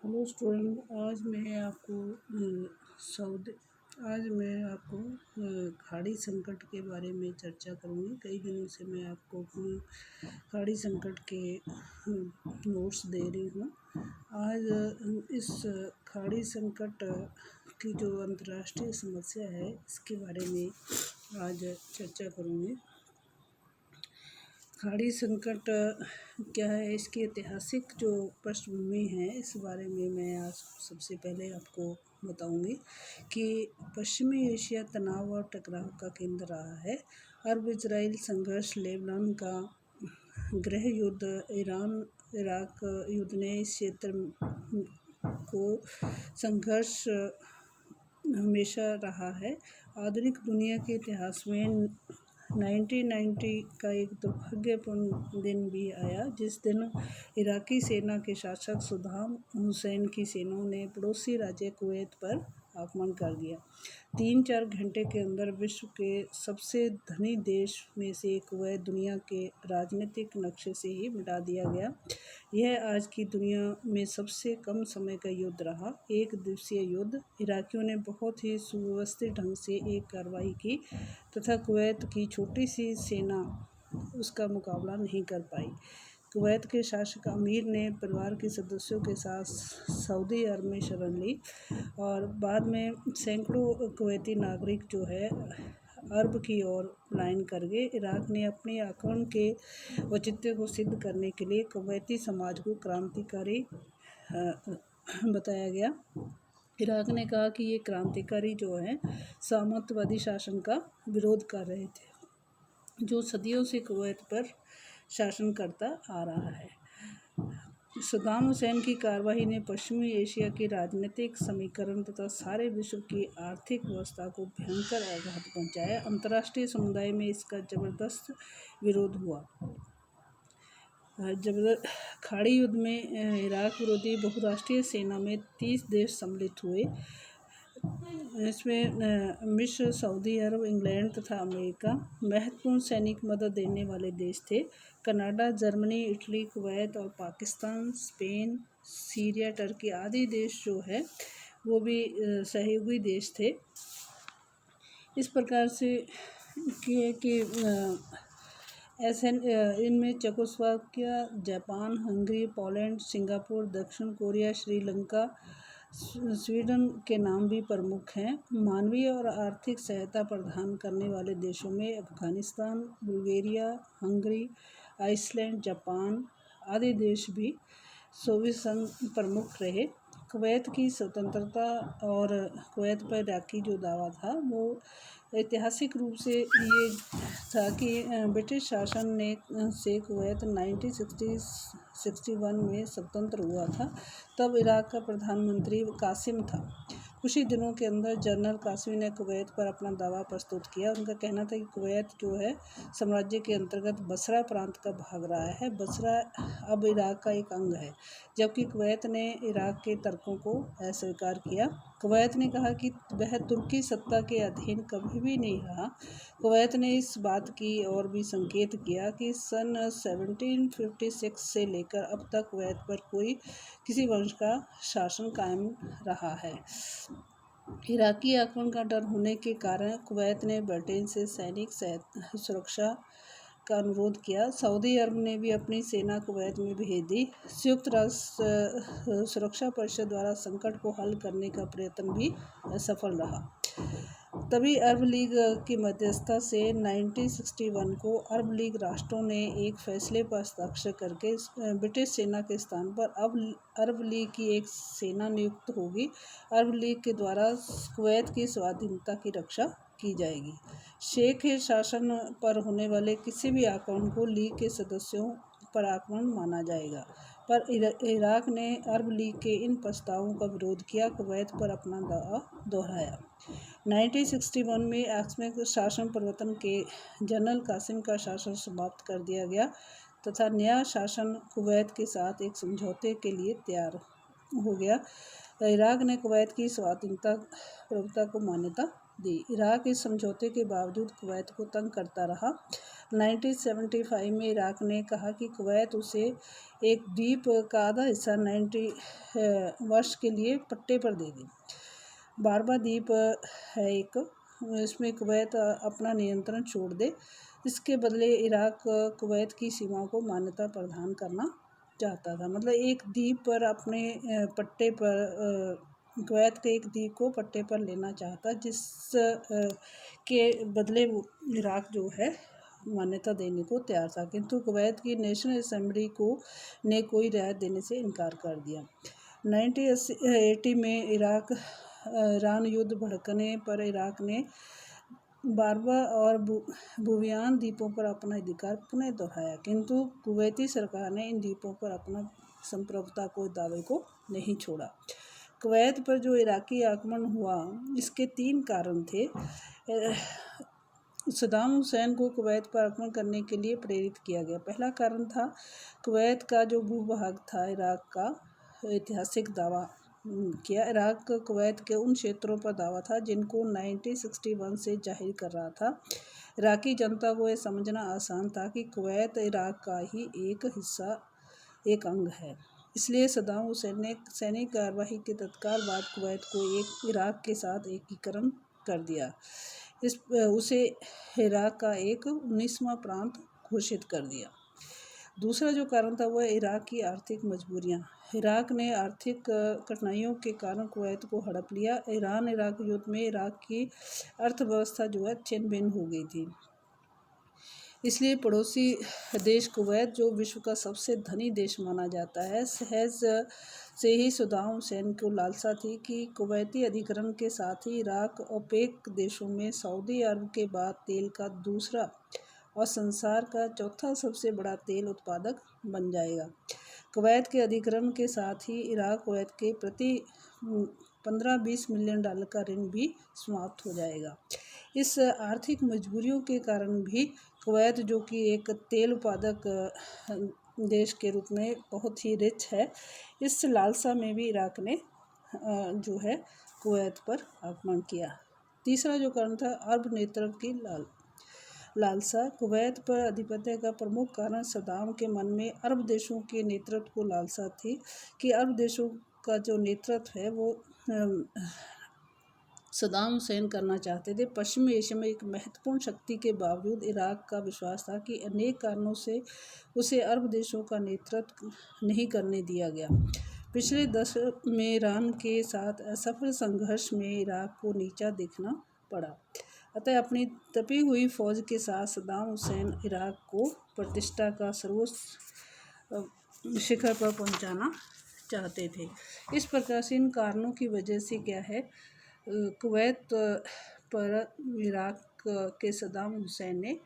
Hello student, Saudi आज मैं आपको खाड़ी संकट के बारे में चर्चा करूँगी। कई दिनों से मैं आपको खाड़ी संकट के नोट्स दे रही हूँ। आज इस खाड़ी संकट की जो अंतर्राष्ट्रीय समस्या है, इसके बारे में आज चर्चा करूँगी। खाड़ी संकट क्या है, इसकी ऐतिहासिक जो पृष्ठभूमि है, इस बारे में मैं आज सबसे पहले आपको बताऊंगी कि पश्चिमी एशिया तनाव और टकराव का केंद्र रहा है। अरब इजराइल संघर्ष, लेबनान का गृह युद्ध, ईरान इराक युद्ध ने इस क्षेत्र को संघर्ष हमेशा रहा है। आधुनिक दुनिया के इतिहास में 1990 का एक दुर्भाग्यपूर्ण दिन भी आया, जिस दिन इराकी सेना के शासक सद्दाम हुसैन की सेनाओं ने पड़ोसी राज्य कुवैत पर आक्रमण कर दिया। 3-4 घंटे के अंदर विश्व के सबसे धनी देश में से कुवैत दुनिया के राजनीतिक नक्शे से ही मिटा दिया गया। यह आज की दुनिया में सबसे कम समय का युद्ध रहा, एक दिवसीय युद्ध। इराकियों ने बहुत ही सुव्यवस्थित ढंग से एक कार्रवाई की तथा कुवैत की छोटी सी सेना उसका मुकाबला नहीं कर पाई। कुवैत के शासक अमीर ने परिवार के सदस्यों के साथ सऊदी अरब में शरण ली और बाद में सैकड़ों कुवैती नागरिक जो है अरब की ओर पलायन कर गए। इराक ने अपने आक्रमण के औचित्य को सिद्ध करने के लिए कुवैती समाज को क्रांतिकारी बताया गया। इराक ने कहा कि ये क्रांतिकारी जो है सामंतवादी शासन का विरोध कर रहे थे, जो सदियों से कुवैत पर शासन करता आ रहा है। सद्दाम हुसैन की कार्रवाई ने पश्चिमी एशिया के राजनीतिक समीकरण तथा सारे विश्व की आर्थिक व्यवस्था को भयंकर आघात पहुंचाया। अंतर्राष्ट्रीय समुदाय में इसका जबरदस्त विरोध हुआ। खाड़ी युद्ध में इराक विरोधी बहुराष्ट्रीय सेना में 30 देश सम्मिलित हुए। इसमें मिस्र, सऊदी अरब, इंग्लैंड तथा अमेरिका महत्वपूर्ण सैनिक मदद देने वाले देश थे। कनाडा, जर्मनी, इटली, कुवैत और पाकिस्तान, स्पेन, सीरिया, टर्की आदि देश जो है वो भी सहयोगी देश थे। इस प्रकार से कि इनमें Czechoslovakia, Japan, Hungary, Poland, Singapore, दक्षिण कोरिया, श्रीलंका, स्वीडन के नाम भी प्रमुख हैं। मानवीय और आर्थिक सहायता प्रदान करने वाले देशों में Afghanistan, Bulgaria, Hungary, Iceland, Japan आदि देश भी सोवियत संघ प्रमुख रहे। कुवैत की स्वतंत्रता और कुवैत पर इराकी जो दावा था वो ऐतिहासिक रूप से ये था कि ब्रिटिश शासन ने से कुवैत 1961 में स्वतंत्र हुआ था। तब इराक का प्रधानमंत्री कासिम था। कुछ ही दिनों के अंदर जनरल कासिमी ने कुवैत पर अपना दावा प्रस्तुत किया। उनका कहना था कि कुवैत जो है साम्राज्य के अंतर्गत बसरा प्रांत का भाग रहा है। बसरा अब इराक का एक अंग है, जबकि कुवैत ने इराक के तर्कों को अस्वीकार किया। कुवैत ने कहा कि वह तुर्की सत्ता के अधीन कभी भी नहीं रहा। कुवैत ने इस बात की ओर भी संकेत किया कि सन 1756 से लेकर अब तक कुवैत पर किसी वंश का शासन कायम रहा है। इराकी आक्रमण का डर होने के कारण कुवैत ने ब्रिटेन से सैनिक सुरक्षा का अनुरोध किया। सऊदी अरब ने भी अपनी सेना कुवैत में भेज दी। संयुक्त राष्ट्र सुरक्षा परिषद द्वारा संकट को हल करने का प्रयत्न भी असफल रहा। तभी अरब लीग की मध्यस्थता से 1961 को अरब लीग राष्ट्रों ने एक फैसले पर हस्ताक्षर करके ब्रिटिश सेना के स्थान पर अब अरब लीग की एक सेना नियुक्त होगी। अरब लीग के द्वारा कुवैत की स्वाधीनता की रक्षा की जाएगी। शेख शासन पर होने वाले किसी भी आक्रमण को लीग के सदस्यों पर आक्रमण माना जाएगा, पर इराक ने अरब लीग के इन प्रस्तावों का विरोध किया, कुवैत पर अपना दावा दोहराया। 1961 में आकस्मिक शासन परिवर्तन के जनरल कासिम का शासन समाप्त कर दिया गया तथा नया शासन कुवैत के साथ एक समझौते के लिए तैयार हो गया। इराक ने कुवैत की स्वाधीनता प्रभुता को मान्यता दी। इराक इस समझौते के बावजूद कुवैत को तंग करता रहा। 1975 में इराक ने कहा कि कुवैत उसे एक द्वीप का आधा हिस्सा 90 वर्ष के लिए पट्टे पर दे दी। बारबा द्वीप है एक, इसमें कुवैत अपना नियंत्रण छोड़ दे। इसके बदले इराक कुवैत की सीमाओं को मान्यता प्रदान करना चाहता था। मतलब एक द्वीप पर अपने पट्टे पर कुवैत के एक द्वीप को पट्टे पर लेना चाहता, जिस के बदले वो इराक जो है मान्यता देने को तैयार था, किंतु कुवैत की नेशनल असेंबली ने कोई रियायत देने से इनकार कर दिया। 1980 में ईरान युद्ध भड़कने पर इराक ने बारबा और बुवियान द्वीपों पर अपना अधिकार पुनः दोहराया, किंतु कुवैती सरकार ने इन द्वीपों पर अपना संप्रभुता को दावे को नहीं छोड़ा। कुवैत पर जो इराकी आक्रमण हुआ, इसके 3 कारण थे। सद्दाम हुसैन को कुवैत पर आक्रमण करने के लिए प्रेरित किया गया। पहला कारण था कुवैत का जो भूभाग था, इराक का ऐतिहासिक दावा किया। इराक कुवैत के उन क्षेत्रों पर दावा था जिनको 1961 से जाहिर कर रहा था। इराकी जनता को यह समझना आसान था कि कुवैत इराक का ही एक हिस्सा, एक अंग है। इसलिए सद्दाम हुसैन ने सैनिक कार्रवाई के तत्काल बाद कुवैत को इराक के साथ एकीकरण कर दिया। उसे इराक का एक 19वां प्रांत घोषित कर दिया। दूसरा जो कारण था वह इराक की आर्थिक मजबूरियां। इराक ने आर्थिक कठिनाइयों के कारण कुवैत को हड़प लिया। ईरान इराक युद्ध में इराक की अर्थव्यवस्था जो है छिन्न भिन्न हो गई थी। इसलिए पड़ोसी देश कुवैत, जो विश्व का सबसे धनी देश माना जाता है, सहज से ही सद्दाम हुसैन को लालसा थी कि कुवैती अधिग्रहण के साथ ही इराक ओपेक देशों में सऊदी अरब के बाद तेल का दूसरा और संसार का चौथा सबसे बड़ा तेल उत्पादक बन जाएगा। कुवैत के अधिग्रहण के साथ ही इराक कुवैत के प्रति 15-20 मिलियन डॉलर का ऋण भी समाप्त हो जाएगा। इस आर्थिक मजबूरियों के कारण भी कुवैत, जो कि एक तेल उत्पादक देश के रूप में बहुत ही रिच है, इस लालसा में भी इराक ने जो है कुवैत पर आक्रमण किया। तीसरा जो कारण था अरब नेतृत्व की लालसा। कुवैत पर आधिपत्य का प्रमुख कारण सद्दाम के मन में अरब देशों के नेतृत्व को लालसा थी कि अरब देशों का जो नेतृत्व है वो सद्दाम हुसैन करना चाहते थे। पश्चिमी एशिया में एक महत्वपूर्ण शक्ति के बावजूद इराक का विश्वास था कि अनेक कारणों से उसे अरब देशों का नेतृत्व नहीं करने दिया गया। पिछले दशक में ईरान के साथ असफल संघर्ष में इराक को नीचा दिखना पड़ा। अतः अपनी तपी हुई फौज के साथ सद्दाम हुसैन इराक को प्रतिष्ठा का सर्वोच्च शिखर पर पहुंचाना चाहते थे। इस प्रकार से इन कारणों की वजह से क्या है, कुवैत पर इराक के सद्दाम हुसैन ने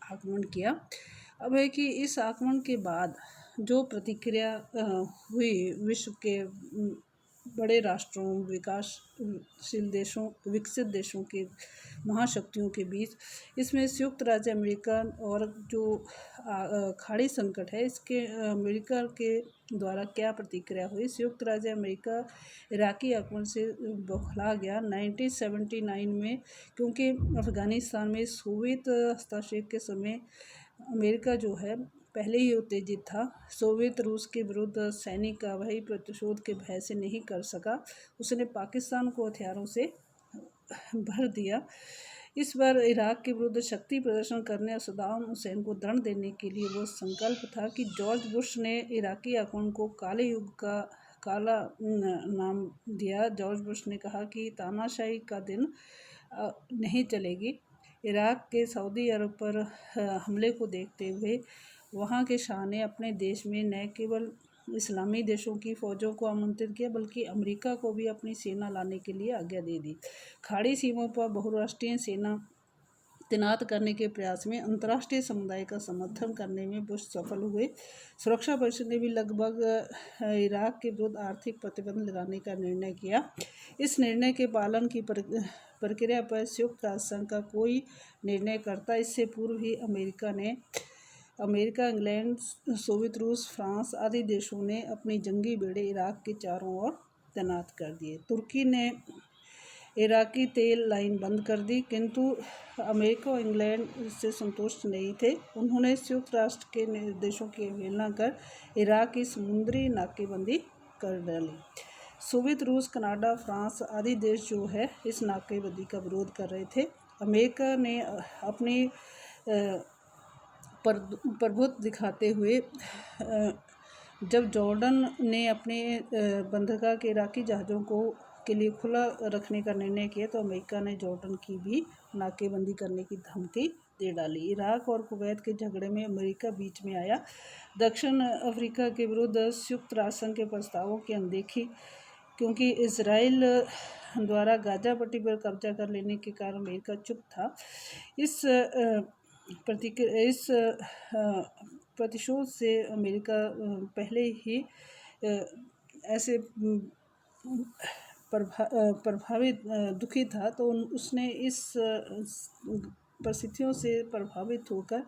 आक्रमण किया। अब है कि इस आक्रमण के बाद जो प्रतिक्रिया हुई विश्व के बड़े राष्ट्रों, विकासशील देशों, विकसित देशों के महाशक्तियों के बीच, इसमें संयुक्त राज्य अमेरिका और जो खाड़ी संकट है, इसके अमेरिका के द्वारा क्या प्रतिक्रिया हुई। संयुक्त राज्य अमेरिका इराकी आक्रमण से बौखला गया 1979 में, क्योंकि अफ़गानिस्तान में सोवियत हस्तक्षेप के समय अमेरिका जो है पहले ही उत्तेजित था। सोवियत रूस के विरुद्ध सैनिक कार्रवाई प्रतिशोध के भय से नहीं कर सका। उसने पाकिस्तान को हथियारों से भर दिया। इस बार इराक के विरुद्ध शक्ति प्रदर्शन करने और सद्दाम हुसैन को दंड देने के लिए वो संकल्प था कि जॉर्ज बुश ने इराकी आक्रमण को काले युग का काला नाम दिया। जॉर्ज बुश ने कहा कि तानाशाही का दिन नहीं चलेगी। इराक के सऊदी अरब पर हमले को देखते हुए वहाँ के शाह ने अपने देश में न केवल इस्लामी देशों की फ़ौजों को आमंत्रित किया, बल्कि अमेरिका को भी अपनी सेना लाने के लिए आज्ञा दे दी। खाड़ी सीमाओं पर बहुराष्ट्रीय सेना तैनात करने के प्रयास में अंतर्राष्ट्रीय समुदाय का समर्थन करने में बुश सफल हुए। सुरक्षा परिषद ने भी लगभग इराक के विरुद्ध आर्थिक प्रतिबंध लगाने का निर्णय किया। इस निर्णय के पालन की प्रक्रिया पर संयुक्त राष्ट्र संघ का कोई निर्णयकर्ता इससे पूर्व ही अमेरिका, इंग्लैंड, सोवियत रूस, फ्रांस आदि देशों ने अपनी जंगी बेड़े इराक के चारों ओर तैनात कर दिए। तुर्की ने इराकी तेल लाइन बंद कर दी, किंतु अमेरिका और इंग्लैंड इससे संतुष्ट नहीं थे। उन्होंने संयुक्त राष्ट्र के निर्देशों की अवहेलना कर इराक की समुद्री नाकेबंदी कर डाली। सोवियत रूस, कनाडा, फ्रांस आदि देश जो है इस नाकेबंदी का विरोध कर रहे थे। अमेरिका ने अपनी प्रभुत्व दिखाते हुए जब जॉर्डन ने अपने बंदरगाह के इराकी जहाज़ों के लिए खुला रखने का निर्णय किया तो अमेरिका ने जॉर्डन की भी नाकेबंदी करने की धमकी दे डाली। इराक और कुवैत के झगड़े में अमेरिका बीच में आया। दक्षिण अफ्रीका के विरुद्ध संयुक्त राष्ट्र संघ के प्रस्तावों की अनदेखी, क्योंकि इजराइल द्वारा गाजा पट्टी पर कब्जा कर लेने के कारण अमेरिका चुप था। इस प्रतिशोध से अमेरिका पहले ही ऐसे प्रभावित दुखी था, तो उसने इस परिस्थितियों से प्रभावित होकर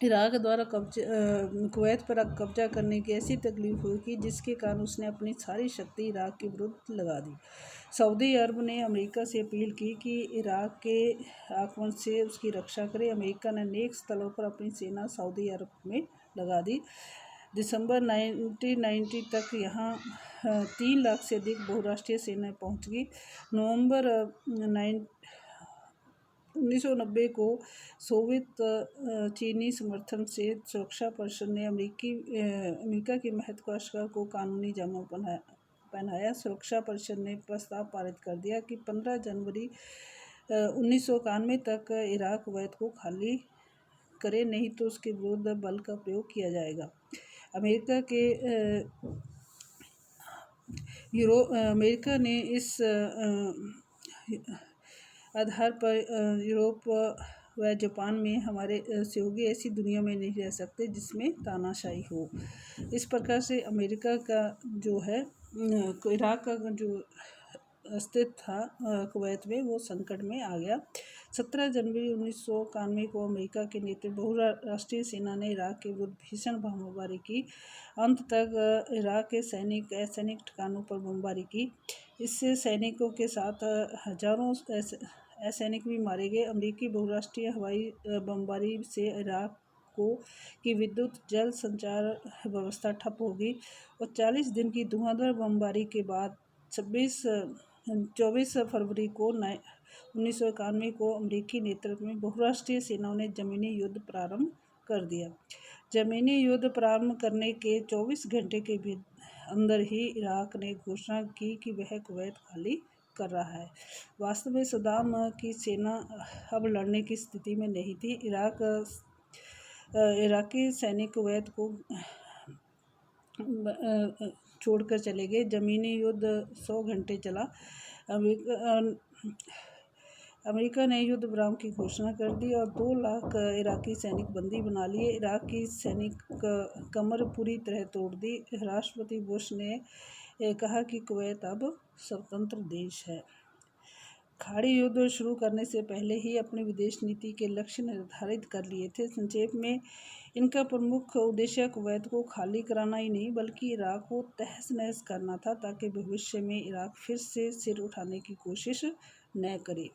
इराक द्वारा कुवैत पर कब्जा करने की ऐसी तकलीफ हुई कि जिसके कारण उसने अपनी सारी शक्ति इराक के विरुद्ध लगा दी। सऊदी अरब ने अमेरिका से अपील की कि इराक के आक्रमण से उसकी रक्षा करे। अमेरिका ने अनेक स्थलों पर अपनी सेना सऊदी अरब में लगा दी। दिसंबर 1990 तक यहाँ 3 लाख से अधिक बहुराष्ट्रीय सेनाएं पहुँच गई। नवंबर 1990 को सोवियत चीनी समर्थन से सुरक्षा परिषद ने अमेरिका की महत्वाकांक्षा को कानूनी जमा पहनाया। सुरक्षा परिषद ने प्रस्ताव पारित कर दिया कि 15 जनवरी 1991 तक इराक कुवैत को खाली करे, नहीं तो उसके विरुद्ध बल का प्रयोग किया जाएगा। अमेरिका ने इस आधार पर यूरोप व जापान में हमारे सहयोगी ऐसी दुनिया में नहीं रह सकते जिसमें तानाशाही हो। इस प्रकार से अमेरिका का जो है इराक का जो अस्तित्व था कुवैत में वो संकट में आ गया। 17 जनवरी 1991 को अमेरिका के नेतृत्व बहुराष्ट्रीय सेना ने इराक के विरुद्ध भीषण बमबारी की। अंत तक इराक के असैनिक ठिकानों पर बमबारी की। इससे सैनिकों के साथ हजारों असैनिक भी मारे गए। अमेरिकी बहुराष्ट्रीय हवाई बमबारी से इराक की विद्युत जल संचार व्यवस्था ठप हो गई और 40 दिन की धुआंधार बमबारी के बाद 24 फरवरी को 1991 को अमेरिकी नेतृत्व में बहुराष्ट्रीय सेनाओं ने जमीनी युद्ध प्रारंभ कर दिया। जमीनी युद्ध प्रारंभ करने के 24 घंटे के अंदर ही इराक ने घोषणा की कि वह कुवैत खाली कर रहा है। वास्तव में सद्दाम की सेना अब लड़ने की स्थिति में नहीं थी। इराकी सैनिक कुवैत को छोड़कर चले गए। जमीनी युद्ध 100 घंटे चला। अमेरिका ने युद्ध विराम की घोषणा कर दी और 2 लाख इराकी सैनिक बंदी बना लिए। इराक की सैनिक कमर पूरी तरह तोड़ दी। राष्ट्रपति बुश ने कहा कि कुवैत अब स्वतंत्र देश है। खाड़ी युद्ध शुरू करने से पहले ही अपनी विदेश नीति के लक्ष्य निर्धारित कर लिए थे। संक्षेप में इनका प्रमुख उद्देश्य कुवैत को खाली कराना ही नहीं बल्कि इराक को तहस नहस करना था, ताकि भविष्य में इराक फिर से सिर उठाने की कोशिश न करे।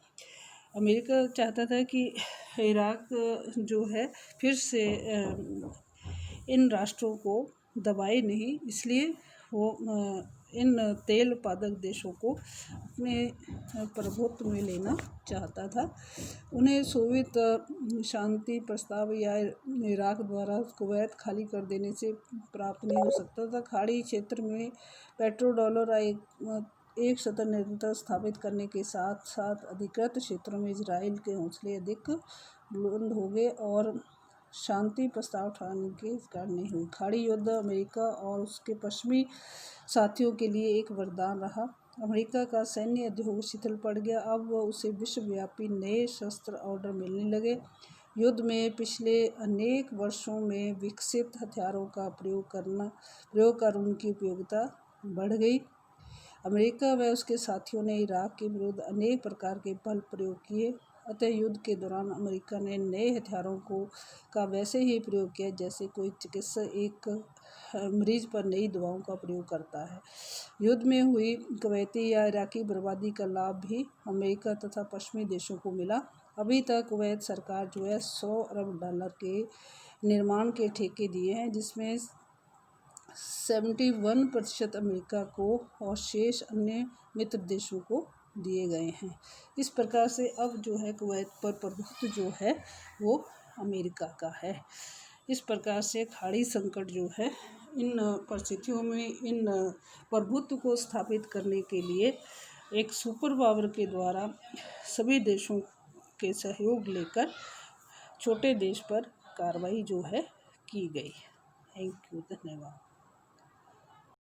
अमेरिका चाहता था कि इराक जो है फिर से इन राष्ट्रों को दबाए नहीं, इसलिए वो इन तेल उत्पादक देशों को अपने प्रभुत्व में लेना चाहता था। उन्हें सोवियत शांति प्रस्ताव या इराक द्वारा कुवैत खाली कर देने से प्राप्त नहीं हो सकता था। खाड़ी क्षेत्र में पेट्रोडॉलर एक सतत निरंतर स्थापित करने के साथ साथ अधिकृत क्षेत्रों में इजराइल के हौसले अधिक बुलंद हो गए और शांति प्रस्ताव उठाने के कारण नहीं हुई। खाड़ी युद्ध अमेरिका और उसके पश्चिमी साथियों के लिए एक वरदान रहा। अमेरिका का सैन्य उद्योग शिथिल पड़ गया। अब उसे विश्वव्यापी नए शस्त्र ऑर्डर मिलने लगे। युद्ध में पिछले अनेक वर्षों में विकसित हथियारों का प्रयोग कर उनकी उपयोगिता बढ़ गई। अमेरिका व उसके साथियों ने इराक के विरुद्ध अनेक प्रकार के बल प्रयोग किए। अतः युद्ध के दौरान अमेरिका ने नए हथियारों का वैसे ही प्रयोग किया जैसे कोई चिकित्सक एक मरीज पर नई दवाओं का प्रयोग करता है। युद्ध में हुई कुवैती या इराकी बर्बादी का लाभ भी अमेरिका तथा पश्चिमी देशों को मिला। अभी तक कुवैत सरकार जो है $100 अरब के निर्माण के ठेके दिए हैं, जिसमें 71% अमेरिका को और शेष अन्य मित्र देशों को दिए गए हैं। इस प्रकार से अब जो है कुवैत पर प्रभुत्व जो है वो अमेरिका का है। इस प्रकार से खाड़ी संकट जो है इन परिस्थितियों में इन प्रभुत्व को स्थापित करने के लिए एक सुपर पावर के द्वारा सभी देशों के सहयोग लेकर छोटे देश पर कार्रवाई जो है की गई। थैंक यू, धन्यवाद।